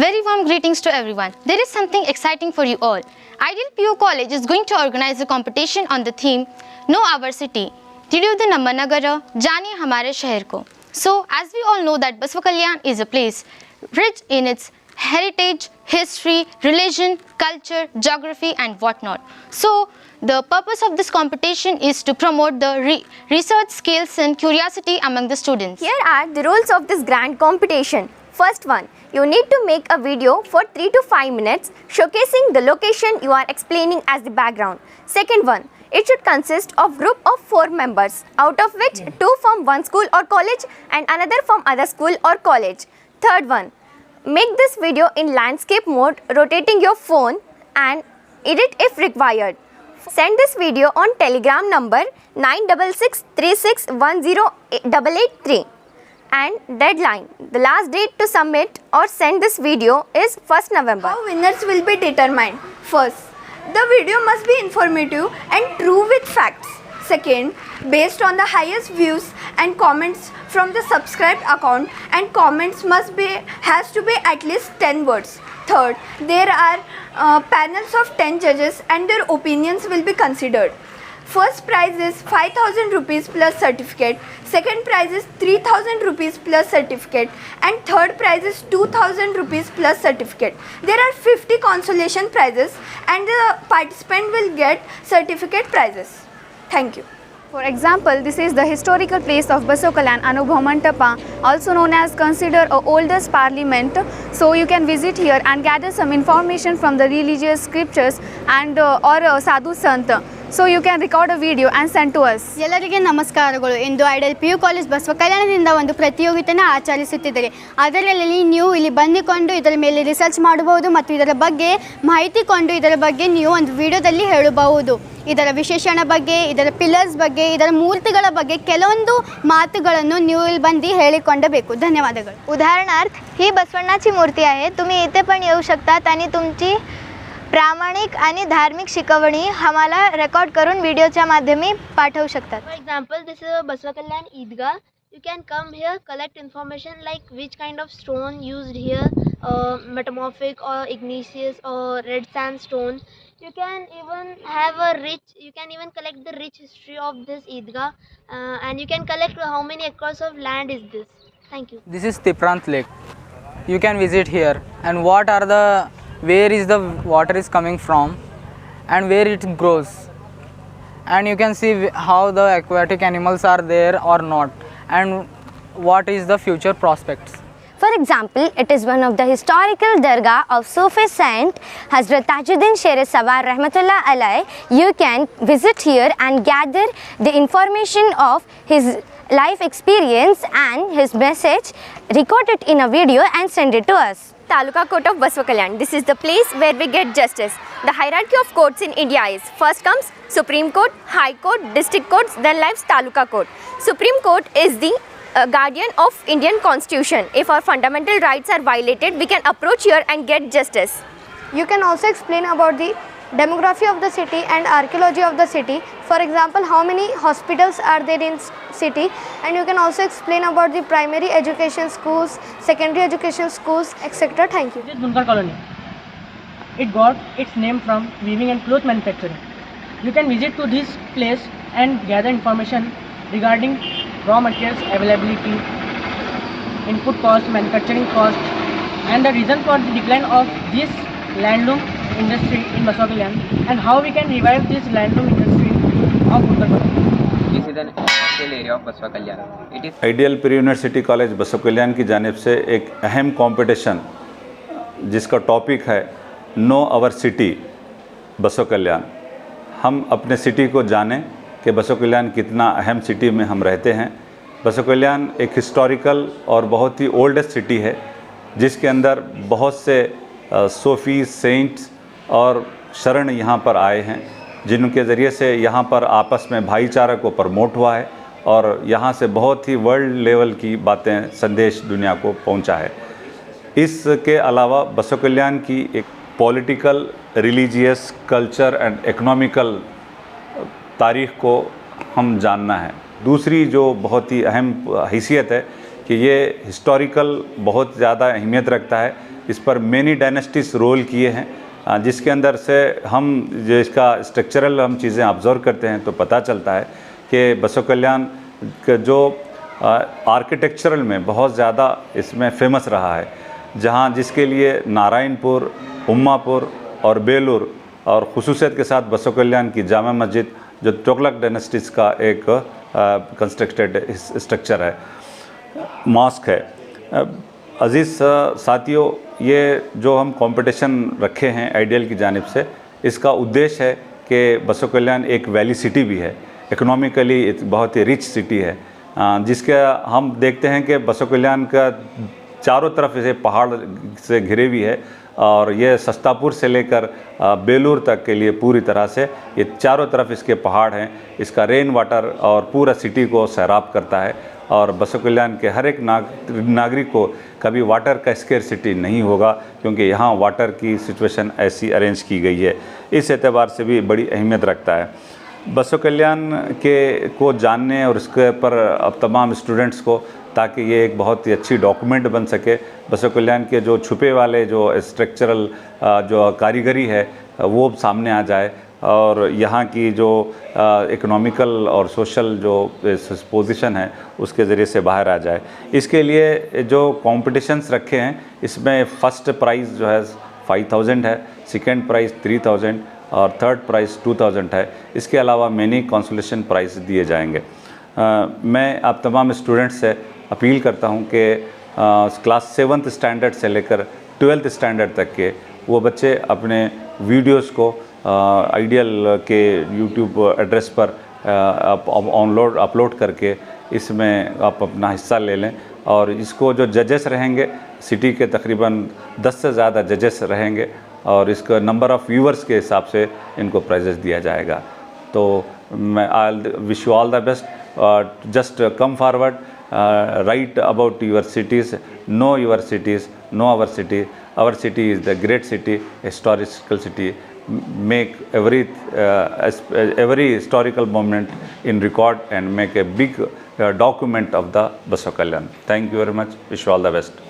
Very warm greetings to everyone. There is something exciting for you all. Ideal PU College is going to organize a competition on the theme Know Our City. ತಿಳಿಯುವುದು ನಮ್ಮ ನಗರ, ಜಾನಿ ಹಮಾರೆ ಶಹರ್ ಕೋ. So, as we all know that Basava Kalyan is a place rich in its heritage, history, religion, culture, geography and whatnot. So, the purpose of this competition is to promote the research skills and curiosity among the students. Here are the rules of this grand competition. First one, you need to make a video for 3 to 5 minutes showcasing the location you are explaining as the background. Second one, it should consist of group of 4 members, out of which 2 from one school or college and another from other school or college. Third one, make this video in landscape mode, rotating your phone and edit if required. Send this video on Telegram number 9663610883. And deadline, the last date to submit or send this video is 1st November. How winners will be determined? First, the video must be informative and true with facts. Second, based on the highest views and comments from the subscribed account, and comments has to be at least 10 words. Third, there are panels of 10 judges and their opinions will be considered. First prize is 5,000 rupees plus certificate, second prize is 3,000 rupees plus certificate and third prize is 2,000 rupees plus certificate. There are 50 consolation prizes and the participant will get certificate prizes. Thank you. For example, this is the historical place of Basava Kalyan Anubhav Mantapa, also known as considered a oldest parliament. So you can visit here and gather some information from the religious scriptures and or sadhu sant. So you can record a video and send to us. ಎಲ್ಲರಿಗೆ ನಮಸ್ಕಾರಗಳು. ಇಂದು ideal PU college Basava ಕಲ್ಯಾಣದಿಂದ ಒಂದು ಪ್ರತಿಯೋಗಿತೆಯನ್ನು ಆಚರಿಸುತ್ತಿದ್ದಾರೆ. ಅದರಲ್ಲಿ ನೀವು ಇಲ್ಲಿ ಬಂದುಕೊಂಡು ಇದರ ಮೇಲೆ research ಮಾಡಬಹುದು ಮತ್ತು ಇದರ ಬಗ್ಗೆ ಮಾಹಿತಿ ಕೊಂಡು ಇದರ ಬಗ್ಗೆ ನೀವು ಒಂದು ವಿಡಿಯೋದಲ್ಲಿ ಹೇಳಬಹುದು. ಇದರ ವಿಶೇಷಣ ಬಗ್ಗೆ, ಇದರ ಪಿಲ್ಲರ್ಸ್ ಬಗ್ಗೆ, ಇದರ ಮೂರ್ತಿಗಳ ಬಗ್ಗೆ ಕೆಲವೊಂದು मातुಗಳನ್ನು ನೀವು ಇಲ್ಲಿ ಬಂದು ಹೇಳಿಕೊಳ್ಳಬೇಕು. ಧನ್ಯವಾದಗಳು. उदाहरणार्थ ही बसवण्णाची मूर्ती आहे. तुम्ही इथे पण येऊ शकतात आणि तुमची प्रामाणिक आणि धार्मिक शिकवणी आम्हाला रेकॉर्ड करून व्हिडिओच्या माध्यमी पाठवू शकतात. For example, this is a Basava Kalyan Eidgah. You can come here, collect information like which kind of stone used here, metamorphic or igneous or red sandstone. You can even collect the rich history of this Eidgah and you can collect how many acres of land is this. Thank you. This is Tiprant Lake. You can visit here and where is the water is coming from and where it grows, and you can see how the aquatic animals are there or not and what is the future prospects. For example, it is one of the historical dargah of Sufi Saint Hazrat Tajuddin Sher Sawar Rahmatullah Alai. You can visit here and gather the information of his life experience and his message, record it in a video and send it to us. Taluka Court of Basava Kalyan. This is the place where we get justice. The hierarchy of courts in India is first comes Supreme Court, High Court, District Courts, then lies Taluka Court. Supreme Court is the guardian of Indian Constitution. If our fundamental rights are violated, we can approach here and get justice. You can also explain about the demography of the city and archaeology of the city. For example, how many hospitals are there in city, and you can also explain about the primary education schools, secondary education schools, etc. Thank you. This is Bunkar colony. It got its name from weaving and cloth manufacturing. You can visit to this place and gather information regarding raw materials availability, input cost, manufacturing cost, and the reason for the decline of this landloom industry in Basava Kalyan and how we can revive this landloom industry of Bunkar colony. This is an industrial area of Basava Kalyan. It is ideal pre university college Basava Kalyan की जानिब से एक अहम competition जिसका topic है know our city Basava Kalyan. हम अपने city को जानें कि बसव कल्याण कितना अहम सिटी में हम रहते हैं. बसव कल्याण एक हिस्टोरिकल और बहुत ही ओल्डेस्ट सिटी है जिसके अंदर बहुत से सूफी सेंट्स और शरण यहाँ पर आए हैं, जिनके ज़रिए से यहाँ पर आपस में भाईचारा को प्रमोट हुआ है और यहाँ से बहुत ही वर्ल्ड लेवल की बातें संदेश दुनिया को पहुँचा है. इसके अलावा बसव कल्याण की एक political, religious, culture and economical तारीख़ को हम जानना है. दूसरी जो बहुत ही अहम हैसियत है कि ये हिस्टोरिकल बहुत ज़्यादा अहमियत रखता है इस पर मेनी डायनेस्टीज रोल किए हैं, जिसके अंदर से हम जो इसका स्ट्रक्चरल हम चीज़ें ऑब्जर्व करते हैं तो पता चलता है कि बसव कल्याण का जो आर्किटेक्चरल में बहुत ज़्यादा इसमें फेमस रहा है, जहाँ जिसके लिए नारायणपुर, उम्मापुर और बेलूर और खुसूसियत के साथ बसव कल्याण की जामा मस्जिद जो तुगलक डायनेस्टीज़ का एक कंस्ट्रक्टेड स्ट्रक्चर है, मॉस्क है। अज़ीज़ साथियों, ये जो हम कंपटीशन रखे हैं आइडियल की जानिब से, इसका उद्देश्य है कि बसव कल्याण एक वैली सिटी भी है, इकोनॉमिकली बहुत ही रिच सिटी है, जिसके हम देखते हैं कि बसव कल्याण का चारों तरफ इसे पहाड़ से घिरे हुई है और ये सस्तापुर से लेकर बेलूर तक के लिए पूरी तरह से ये चारों तरफ इसके पहाड़ हैं। इसका रेन वाटर और पूरा सिटी को सैराब करता है और बसव कल्याण के हर एक नागरिक को कभी वाटर का स्केर्सिटी नहीं होगा, क्योंकि यहाँ वाटर की सिचुएशन ऐसी अरेंज की गई है। इस एतबार से भी बड़ी अहमियत रखता है बसव कल्याण के को जानने और इसके पर अब तमाम स्टूडेंट्स को, ताकि ये एक बहुत ही अच्छी डॉक्यूमेंट बन सके। बसव कल्याण के जो छुपे वाले जो स्ट्रक्चरल जो कारीगरी है वो सामने आ जाए और यहाँ की जो इकोनॉमिकल और सोशल जो पोजीशन है उसके ज़रिए से बाहर आ जाए। इसके लिए जो कॉम्पिटिशन्स रखे हैं, इसमें फ़र्स्ट प्राइज़ जो है 5000 है, सेकेंड प्राइज़ 3000 और थर्ड प्राइज़ 2000 है। इसके अलावा मैनी कंसोलेशन प्राइज़ दिए जाएंगे। मैं आप तमाम स्टूडेंट्स से अपील करता हूं कि क्लास 7th स्टैंडर्ड से लेकर 12th स्टैंडर्ड तक के वो बच्चे अपने वीडियोस को आइडियल के यूट्यूब एड्रेस पर अपलोड करके इसमें आप अपना हिस्सा ले लें। और इसको जो जजेस रहेंगे, सिटी के तकरीबन 10 से ज़्यादा जजेस रहेंगे और इसका नंबर ऑफ़ व्यूअर्स के हिसाब से इनको प्राइजेस दिया जाएगा। तो मैं I wish you all the best. Just come forward, write about your cities, know your cities, know our city. Our city is the great city, historical city. Make every historical moment in record and make a big document of the Basava Kalyan. Thank you very much. Wish you all the best.